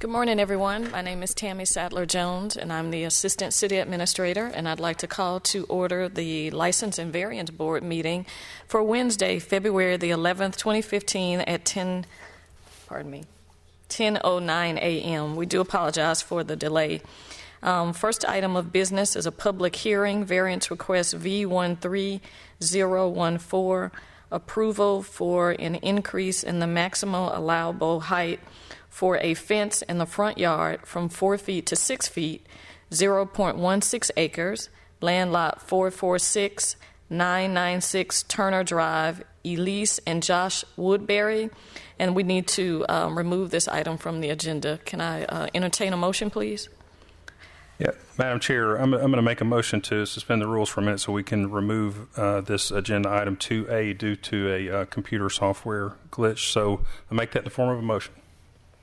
Good morning, everyone. My name is Tammy Sadler-Jones, and I'm the Assistant City Administrator, and I'd like to call to order the License and Variance Board meeting for Wednesday, February the 11th, 2015 at 10:09 a.m. We do apologize for the delay. First item of business is a public hearing, variance request V13014, approval for an increase in the maximum allowable height for a fence in the front yard from 4 feet to 6 feet, 0.16 acres, land lot 446996 Turner Drive, Elise and Josh Woodbury. And we need to remove this item from the agenda. Can I entertain a motion, please? Yeah, Madam Chair, I'm going to make a motion to suspend the rules for a minute so we can remove this agenda item 2A due to a computer software glitch. So I'll make that in the form of a motion.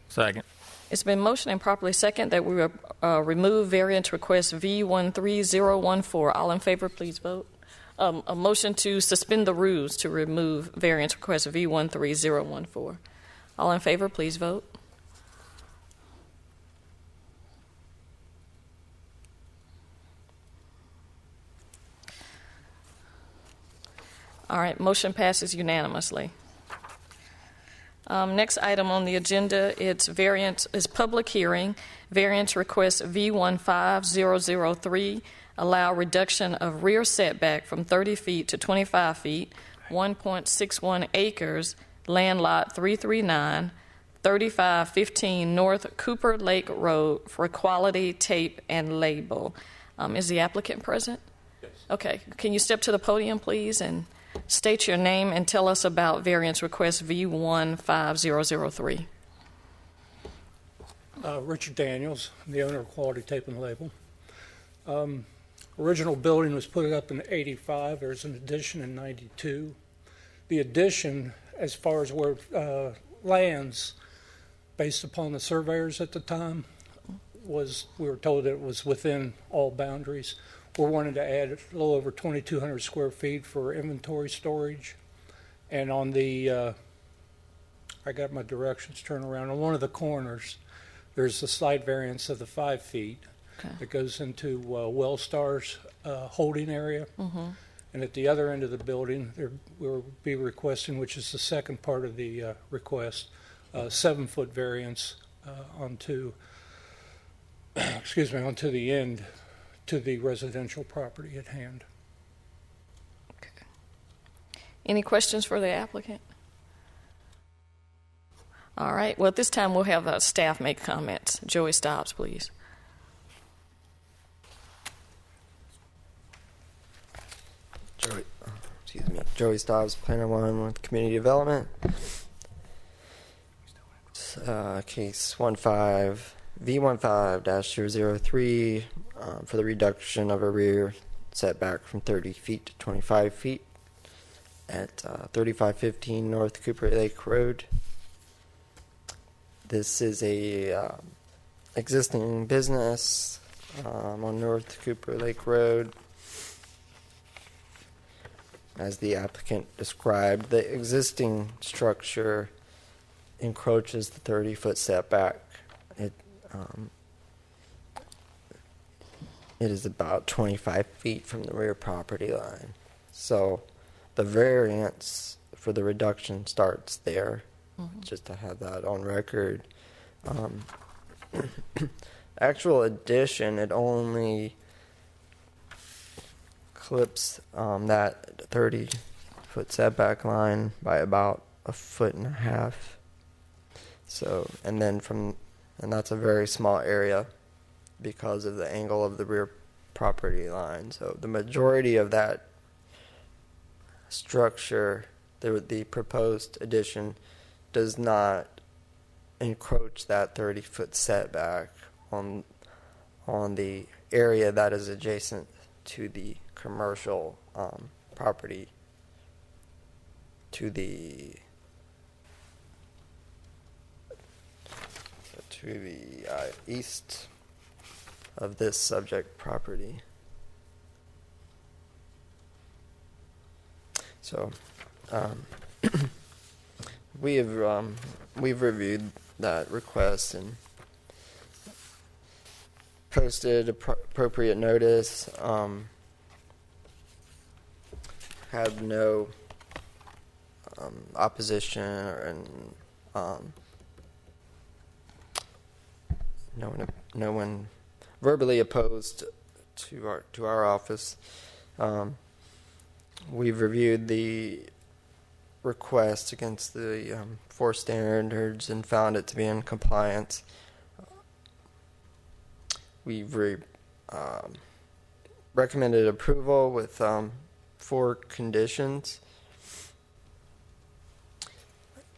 Second. It's been motioned and properly second that we remove variance request V13014. All in favor, please vote. A motion to suspend the rules to remove variance request V13014. All in favor, please vote. All right, motion passes unanimously. Next item on the agenda, it's variance is public hearing. Variance request V15003, allow reduction of rear setback from 30 feet to 25 feet, 1.61 acres, land lot 339, 3515 North Cooper Lake Road for quality tape and label. Is the applicant present? Yes. Okay. Can you step to the podium, please, and state your name and tell us about variance request V15003. Richard Daniels, the owner of Quality Tape and Label. Original building was put up in 85. There's an addition in 92. The addition, as far as where lands, based upon the surveyors at the time, we were told that it was within all boundaries. We're wanting to add a little over 2,200 square feet for inventory storage. And on the, I got my directions turned around, on one of the corners, there's a slight variance of the 5 feet that goes into Wellstar's holding area. Mm-hmm. And at the other end of the building, we'll be requesting, which is the second part of the request, 7-foot variance onto the end, to the residential property at hand. Okay. Any questions for the applicant? All right. Well, at this time, we'll have staff make comments. Joey Stobbs, please. Joey Stobbs, Planner 1 with Community Development. Case V15-003 for the reduction of a rear setback from 30 feet to 25 feet at 3515 North Cooper Lake Road. This is a existing business on North Cooper Lake Road. As the applicant described, the existing structure encroaches the 30-foot setback. It is about 25 feet from the rear property line. So the variance for the reduction starts there, just to have that on record. Actual addition, it only clips that 30-foot setback line by about 1.5 feet. So, and that's a very small area because of the angle of the rear property line. So the majority of that structure, the proposed addition, does not encroach that 30-foot setback on the area that is adjacent to the commercial property to the east of this subject property. So we've reviewed that request, and posted appropriate notice. Had no opposition no one verbally opposed to our office. We've reviewed the request against the 4 standards and found it to be in compliance. We've recommended approval with 4 conditions.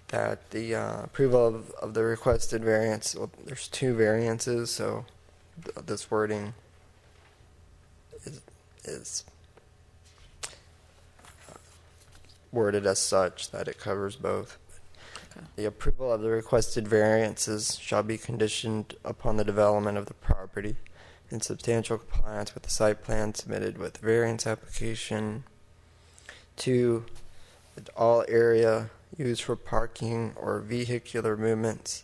That the approval of the requested variance, well, there's 2 variances, so this wording is worded as such that it covers both. Okay. The approval of the requested variances shall be conditioned upon the development of the property in substantial compliance with the site plan submitted with the variance application. 2, that all area used for parking or vehicular movements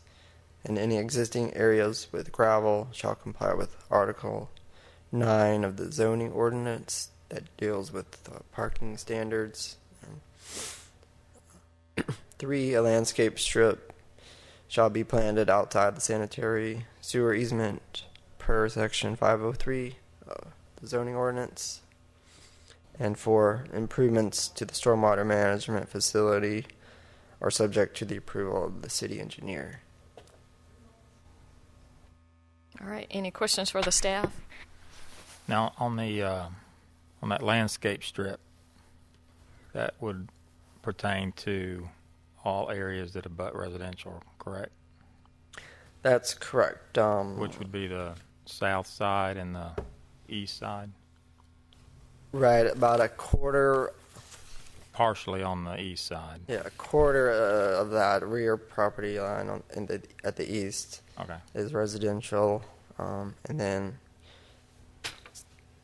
in any existing areas with gravel shall comply with Article 9 of the zoning ordinance that deals with parking standards. 3, a landscape strip shall be planted outside the sanitary sewer easement per section 503 of the zoning ordinance. And 4, improvements to the stormwater management facility are subject to the approval of the city engineer. All right. Any questions for the staff? Now, on that landscape strip, that would pertain to all areas that abut residential, correct? That's correct. Which would be the south side and the east side? Right, about a quarter. Partially on the east side. Yeah, a quarter of that rear property line at the east is residential, and then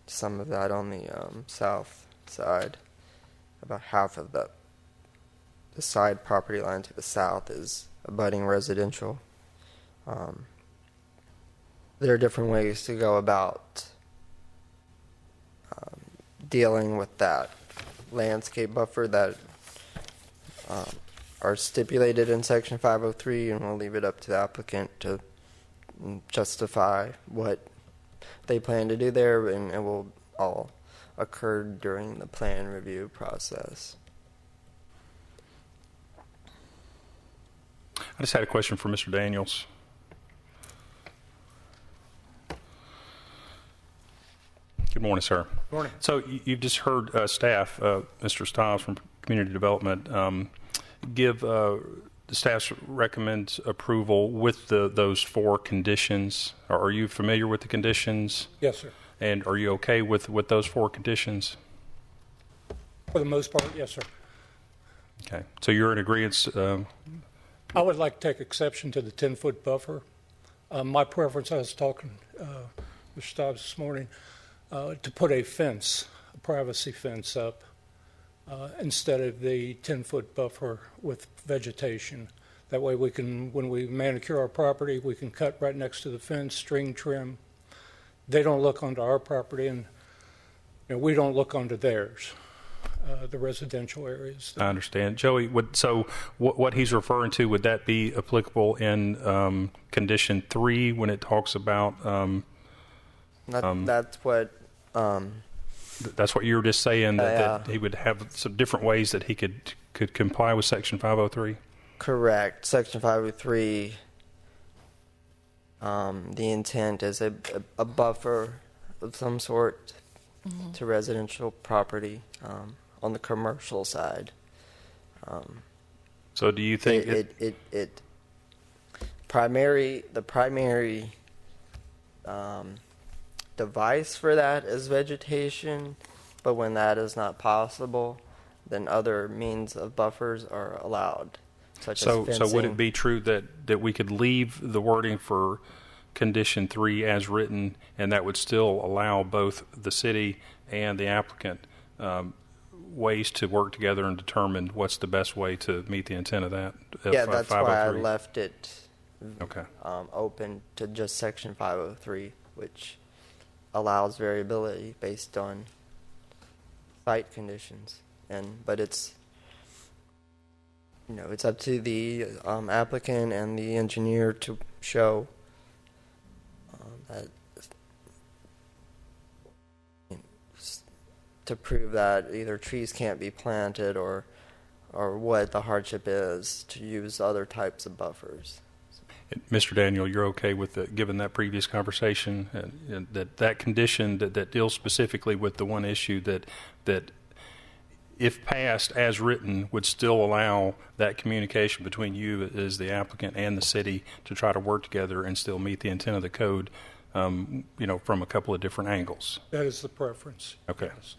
some of that on the south side. About half of the side property line to the south is abutting residential. There are different ways to go about dealing with that landscape buffer that are stipulated in section 503, and we'll leave it up to the applicant to justify what they plan to do there, and it will all occur during the plan review process. I just had a question for Mr. Daniels. Good morning, sir. Good morning. So you've just heard staff, Mr. Stiles from Community Development, give the staff recommends approval with those 4 conditions. Are you familiar with the conditions? Yes, sir. And are you okay with those 4 conditions? For the most part, yes, sir. Okay. So you're in agreement? I would like to take exception to the 10-foot buffer. My preference, I was talking to Mr. Stiles this morning, to put a fence, a privacy fence up, instead of the 10-foot buffer with vegetation. That way we can, when we manicure our property, we can cut right next to the fence, string trim. They don't look onto our property, and we don't look onto theirs, the residential areas. I understand. Joey, what he's referring to, would that be applicable in condition 3 when it talks about... That's what you were just saying, that he would have some different ways that he could comply with Section 503? Correct. Section 503, the intent is a buffer of some sort to residential property on the commercial side. So do you think the primary device for that is vegetation, but when that is not possible, then other means of buffers are allowed, such as fencing. So would it be true that we could leave the wording for condition 3 as written, and that would still allow both the city and the applicant ways to work together and determine what's the best way to meet the intent of that? Yeah, that's why I left it okay. Open to just Section 503 which allows variability based on site conditions. But it's it's up to the applicant and the engineer to show that to prove that either trees can't be planted or what the hardship is to use other types of buffers. Mr. Daniel, you're okay with given that previous conversation and that condition that deals specifically with the one issue that if passed as written would still allow that communication between you as the applicant and the city to try to work together and still meet the intent of the code, from a couple of different angles. That is the preference. Okay. Yes.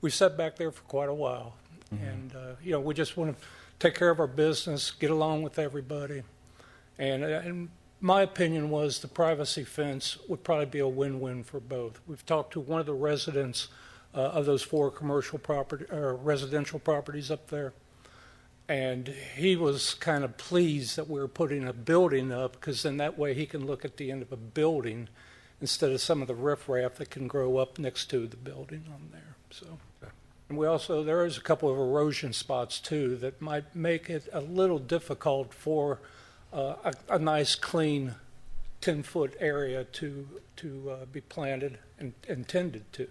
We sat back there for quite a while, and we just want to take care of our business, get along with everybody, and my opinion was the privacy fence would probably be a win-win for both. We've talked to one of the residents of those 4 commercial property or residential properties up there, and he was kind of pleased that we were putting a building up, because then that way he can look at the end of a building instead of some of the riffraff that can grow up next to the building on there. So, and there is a couple of erosion spots too that might make it a little difficult for a nice, clean 10-foot area to be planted and intended to.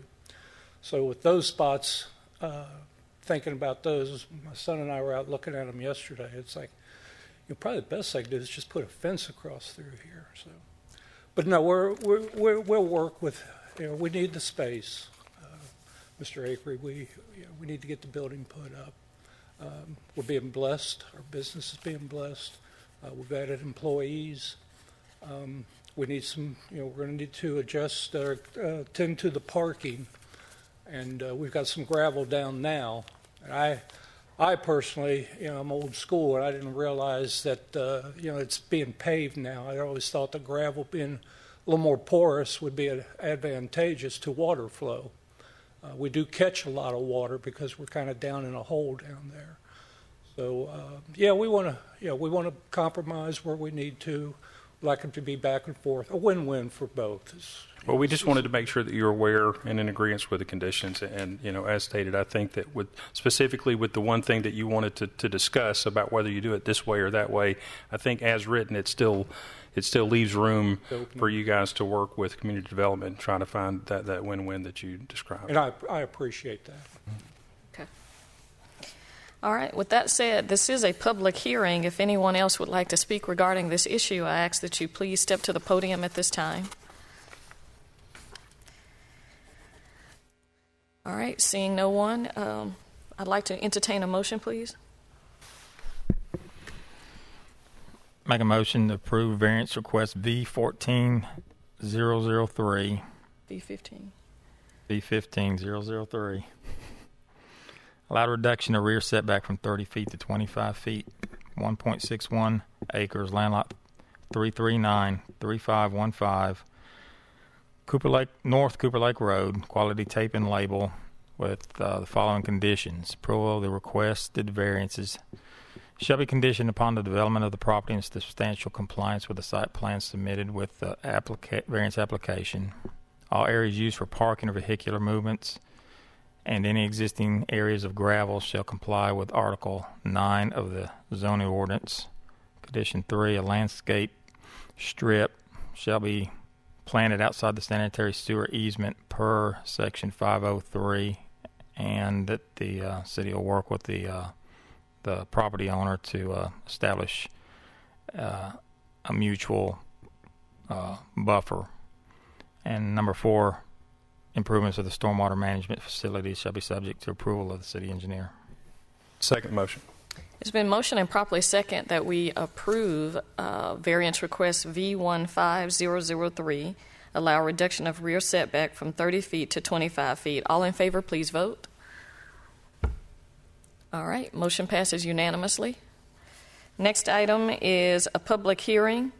So with those spots, thinking about those, my son and I were out looking at them yesterday. It's like, probably the best thing to do is just put a fence across through here. So, but no, we'll work with. We need the space, Mr. Akery. We need to get the building put up. We're being blessed. Our business is being blessed. We've added employees. We need some. We're going to need to adjust, tend to the parking. And we've got some gravel down now. And I personally, I'm old school, and I didn't realize that, it's being paved now. I always thought the gravel being a little more porous would be advantageous to water flow. We do catch a lot of water because we're kind of down in a hole down there. So, we want to compromise where we need to. We'd like them to be back and forth, a win-win for both. Well, we just wanted to make sure that you're aware and in agreement with the conditions. And, as stated, I think that specifically with the one thing that you wanted to discuss about whether you do it this way or that way, I think as written, it still leaves room for you guys to work with community development and try to find that win-win that you described. And I appreciate that. Okay. All right. With that said, this is a public hearing. If anyone else would like to speak regarding this issue, I ask that you please step to the podium at this time. All right, seeing no one, I'd like to entertain a motion, please. Make a motion to approve variance request V14003. V15. V15003. Allowed reduction of rear setback from 30 feet to 25 feet. 1.61 acres, land lot 339-3515. North Cooper Lake Road, quality tape and label with the following conditions. Approval of the requested variances shall be conditioned upon the development of the property in substantial compliance with the site plan submitted with the variance application. All areas used for parking or vehicular movements and any existing areas of gravel shall comply with Article 9 of the zoning ordinance. Condition 3, a landscape strip shall be planted outside the sanitary sewer easement per Section 503, and that the city will work with the property owner to establish a mutual buffer. And number 4, improvements of the stormwater management facilities shall be subject to approval of the city engineer. Second motion. It's been motioned and properly second that we approve variance request V15003, allow reduction of rear setback from 30 feet to 25 feet. All in favor, please vote. All right, motion passes unanimously. Next item is a public hearing.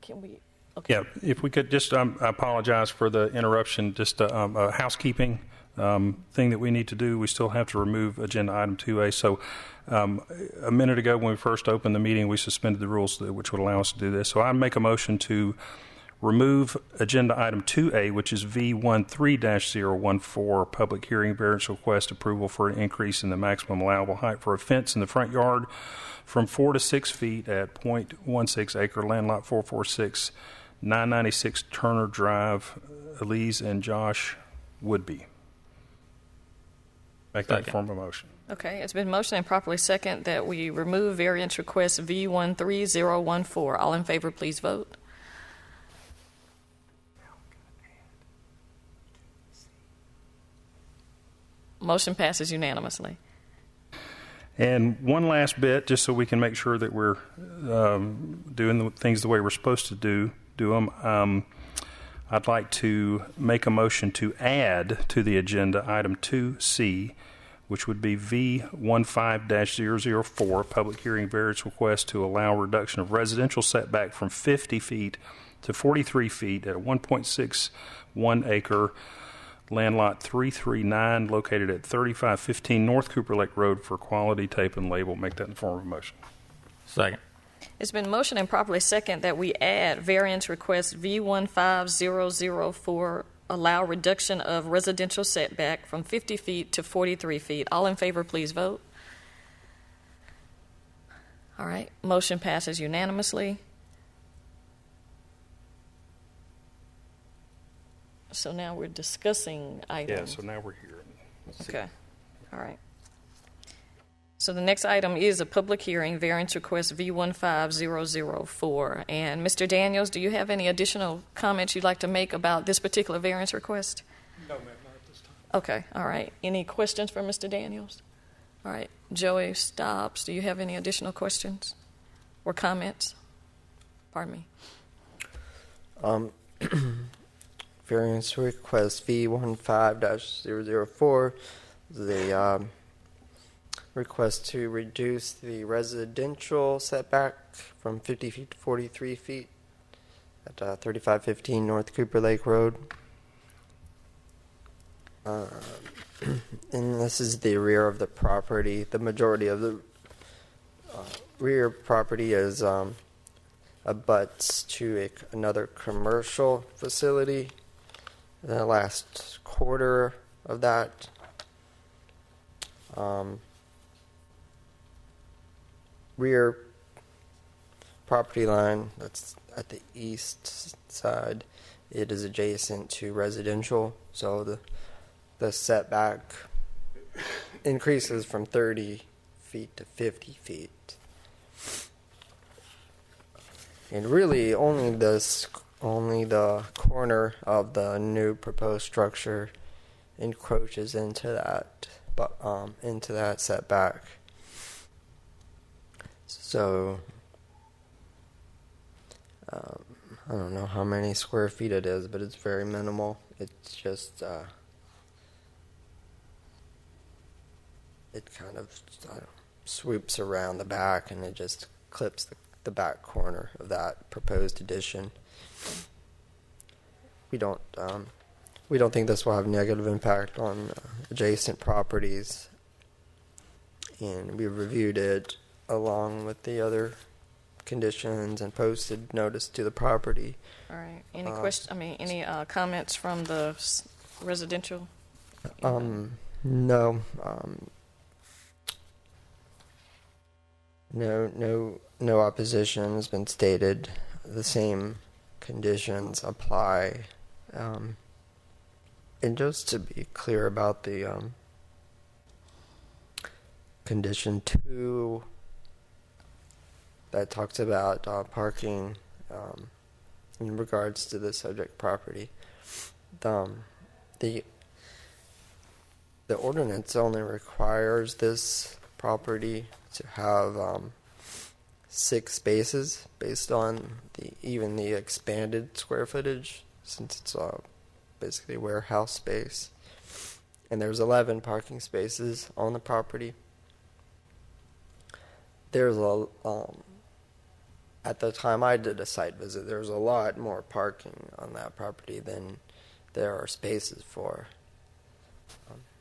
Can we? Okay. Yeah, if we could just, I apologize for the interruption, just housekeeping. thing that we need to do. We still have to remove agenda item 2A. So a minute ago when we first opened the meeting, we suspended the rules which would allow us to do this. So I make a motion to remove agenda item 2A, which is V13-014, public hearing variance request approval for an increase in the maximum allowable height for a fence in the front yard from 4 to 6 feet at .16 acre land lot 446, 996 Turner Drive, Elise and Josh Woodby. Make that form of motion. Okay, it's been motioned and properly second that we remove variance request V13014. All in favor, please vote. Motion passes unanimously. And one last bit, just so we can make sure that we're doing the things the way we're supposed to do them. I'd like to make a motion to add to the agenda item 2C, which would be V15-004, public hearing variance request to allow reduction of residential setback from 50 feet to 43 feet at a 1.61 acre land lot 339 located at 3515 North Cooper Lake Road for quality tape and label. Make that in the form of a motion. Second. It's been motioned and properly second that we add variance request V15004, allow reduction of residential setback from 50 feet to 43 feet. All in favor, please vote. All right, motion passes unanimously. So now we're discussing items. Yeah, so now we're here. Okay, all right. So the next item is a public hearing, variance request V15004. And Mr. Daniels, do you have any additional comments you'd like to make about this particular variance request? No, ma'am, not at this time. Okay, all right. Any questions for Mr. Daniels? All right, Joey Stobbs, do you have any additional questions or comments? Pardon me. Variance request V15-004, the request to reduce the residential setback from 50 feet to 43 feet at 3515 North Cooper Lake Road. And this is the rear of the property. The majority of the rear property is abuts to another commercial facility. The last quarter of that rear property line that's at the east side, it is adjacent to residential, so the setback increases from 30 feet to 50 feet. And really only the corner of the new proposed structure encroaches into that setback. So I don't know how many square feet it is, but it's very minimal. It's just it kind of swoops around the back, and it just clips the back corner of that proposed addition. We don't think this will have negative impact on adjacent properties, and we reviewed it along with the other conditions and posted notice to the property. All right. Any any comments from the residential? No. No opposition has been stated. The same conditions apply. And just to be clear about the condition 2 that talks about parking in regards to the subject property, the ordinance only requires this property to have 6 spaces based on the expanded square footage, since it's basically warehouse space. And there's 11 parking spaces on the property. There's at the time I did a site visit, there's a lot more parking on that property than there are spaces for.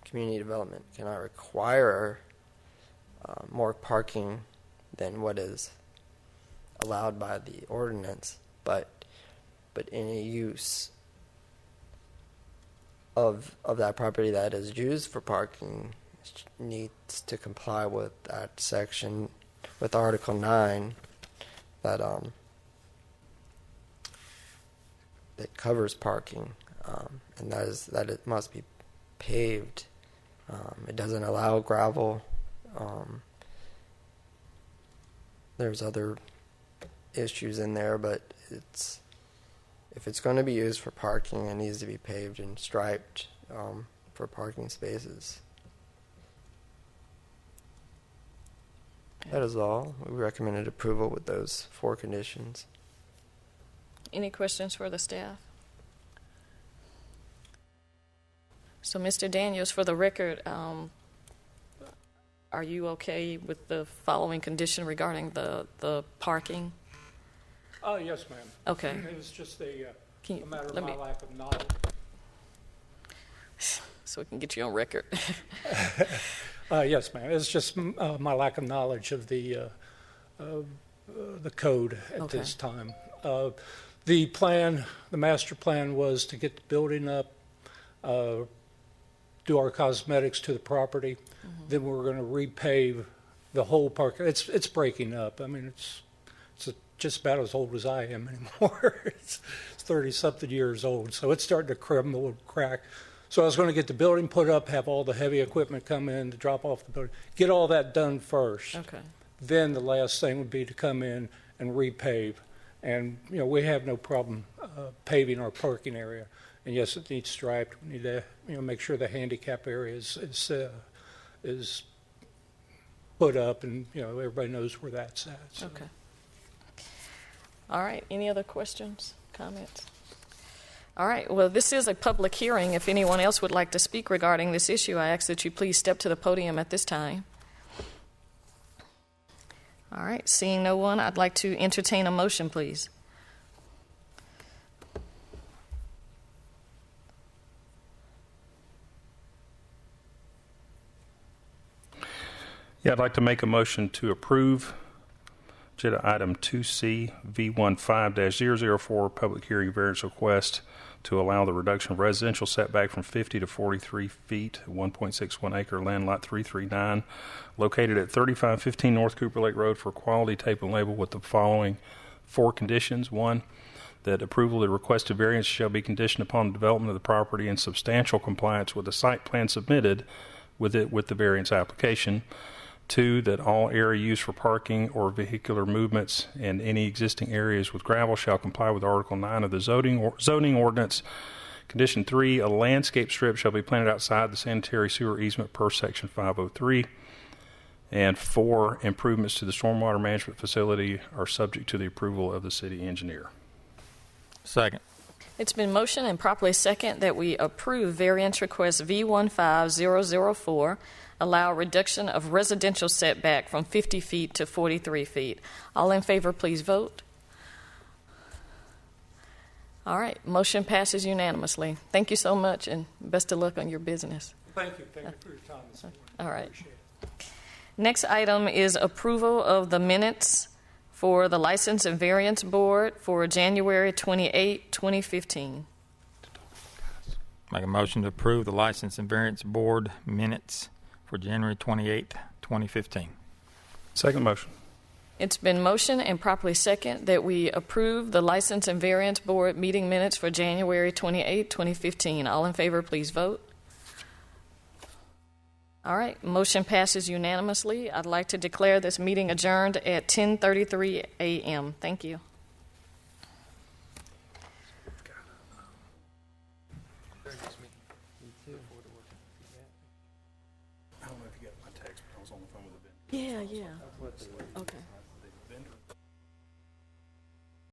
community development cannot require more parking than what is allowed by the ordinance, but any use of that property that is used for parking needs to comply with that section, with Article 9, that covers parking, and that is that it must be paved. It doesn't allow gravel. There's other issues in there, but if it's going to be used for parking, it needs to be paved and striped for parking spaces. That is all. We recommended approval with those 4 conditions. Any questions for the staff? So, Mr. Daniels, for the record, are you okay with the following condition regarding the parking? Oh, yes, ma'am. Okay. It was just a Can matter of let my me- lack of knowledge. So we can get you on record. Yes, ma'am. It's just my lack of knowledge of the code at Okay. this time. The plan, the master plan, was to get the building up, do our cosmetics to the property. Then we're going to repave the whole park. It's breaking up. I mean, it's just about as old as I am anymore. It's 30-something years old, so it's starting to crumble and crack. So I was going to get the building put up, have all the heavy equipment come in to drop off the building, get all that done first. Okay. Then the last thing would be to come in and repave. And, we have no problem paving our parking area. And yes, it needs striped. We need to, make sure the handicap area is put up, and, everybody knows where that's at. So. Okay. All right. Any other questions, comments? All right. Well, this is a public hearing. If anyone else would like to speak regarding this issue, I ask that you please step to the podium at this time. All right. Seeing no one, I'd like to entertain a motion, please. Yeah, I'd like to make a motion to approve agenda item 2C V15-004 public hearing variance request to allow the reduction of residential setback from 50 to 43 feet, 1.61 acre land lot 339, located at 3515 North Cooper Lake Road for quality tape and label with the following 4 conditions. 1, that approval of the requested variance shall be conditioned upon the development of the property in substantial compliance with the site plan submitted with the variance application. 2, that all area used for parking or vehicular movements and any existing areas with gravel shall comply with Article 9 of the zoning ordinance. Condition 3, a landscape strip shall be planted outside the sanitary sewer easement per Section 503. And 4, improvements to the stormwater management facility are subject to the approval of the city engineer. Second. It's been motioned and properly second that we approve variance request V15004, allow reduction of residential setback from 50 feet to 43 feet. All in favor, please vote. All right, motion passes unanimously. Thank you so much, and best of luck on your business. Thank you. Thank you for your time this morning. All right. Appreciate it. Next item is approval of the minutes for the License and Variance Board for January 28, 2015. Make a motion to approve the License and Variance Board minutes for January 28, 2015. Second motion. It's been motioned and properly second that we approve the License and Variance Board meeting minutes for January 28, 2015. All in favor, please vote. All right, motion passes unanimously. I'd like to declare this meeting adjourned at 10:33 a.m. Thank you. I don't know if you got my text, but I was on the phone with the vendor. Yeah. Okay.